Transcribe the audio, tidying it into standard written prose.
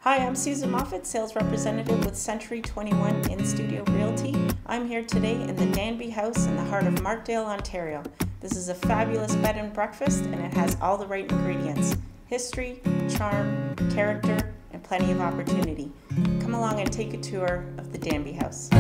Hi, I'm Susan Moffat, sales representative with Century 21 in-studio Realty. I'm here today in the Danby house in the heart of Markdale, Ontario. This is a fabulous bed and breakfast, and it has all the right ingredients: history, charm, character, and plenty of opportunity. Come along and take a tour of the Danby house.